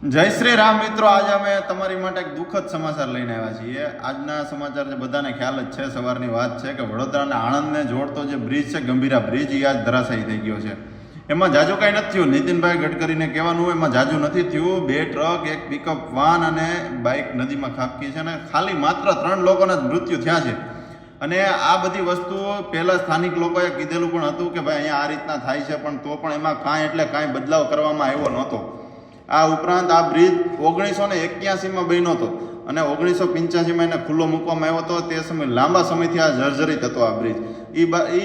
જય શ્રી રામ મિત્રો, આજે અમે તમારી માટે એક દુઃખદ સમાચાર લઈને આવ્યા છીએ. આજના સમાચાર જે બધાને ખ્યાલ જ છે, સવારની વાત છે કે વડોદરા અને આણંદને જોડતો જે બ્રિજ છે, ગંભીરા બ્રિજ, એ આજ ધરાશાયી થઈ ગયો છે. એમાં જાજુ કાંઈ નથી થયું. નીતિનભાઈ ગડકરીને કહેવાનું એમાં જાજુ નથી થયું. 2 ટ્રક, 1 પિકઅપ વાન અને બાઇક નદીમાં ખાબકી છે અને ખાલી માત્ર 3 લોકોના જ મૃત્યુ થયા છે. અને આ બધી વસ્તુઓ પહેલાં સ્થાનિક લોકોએ કીધેલું પણ હતું કે ભાઈ અહીંયા આ રીતના થાય છે, પણ તો પણ એમાં કાંઈ બદલાવ કરવામાં આવ્યો નહોતો. આ ઉપરાંત આ બ્રિજ 1981માં બન્યો હતો અને 1985માં એને ખુલ્લો મૂકવામાં આવ્યો હતો. તે સમય લાંબા સમયથી આ જર્જરિત હતો આ બ્રિજ. એ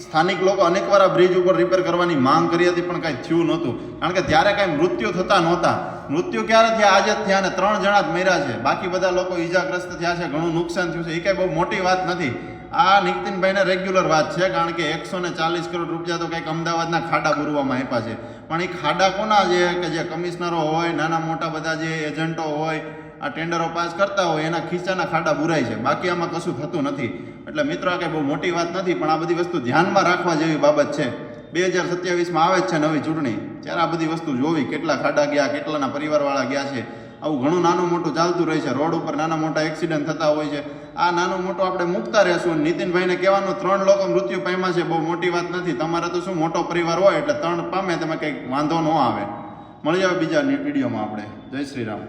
સ્થાનિક લોકો અનેકવાર આ બ્રિજ ઉપર રિપેર કરવાની માંગ કરી હતી, પણ કાંઈ થયું નહોતું, કારણ કે ત્યારે કાંઈ મૃત્યુ થતા નહોતા. મૃત્યુ ક્યારે થયા? આજે જ થયા, અને 3 જણા જ મર્યા છે. બાકી બધા લોકો ઈજાગ્રસ્ત થયા છે, ઘણું નુકસાન થયું છે. એ કાંઈ બહુ મોટી વાત નથી. આ નીતિનભાઈને રેગ્યુલર વાત છે, કારણ કે 140 કરોડ રૂપિયા તો કંઈક અમદાવાદના ખાડા પૂરવામાં આપ્યા છે. પણ એ ખાડા કોના છે કે જે કમિશનરો હોય, નાના મોટા બધા જે એજન્ટો હોય, આ ટેન્ડરો પાસ કરતા હોય, એના ખીચાના ખાડા બુરાય છે. બાકી આમાં કશું થતું નથી. એટલે મિત્રો, આ કંઈ બહુ મોટી વાત નથી, પણ આ બધી વસ્તુ ધ્યાનમાં રાખવા જેવી બાબત છે. 2027માં આવે જ છે નવી ચૂંટણી, ત્યારે આ બધી વસ્તુ જોવી, કેટલા ખાડા ગયા, કેટલાના પરિવારવાળા ગયા છે. આવું ઘણું નાનું મોટું ચાલતું રહે છે. રોડ ઉપર નાના મોટા એક્સિડન્ટ થતા હોય છે. આ નાનું મોટું આપણે મૂકતા રહેશું. નીતિનભાઈને કહેવાનું 3 લોકો મૃત્યુ પામ્યા છે, બહુ મોટી વાત નથી. તમારે તો શું, મોટો પરિવાર હોય એટલે 3 પામે, તમે કંઈક વાંધો ન આવે. મળી આવે બીજા વિડીયોમાં આપણે. જય શ્રી રામ.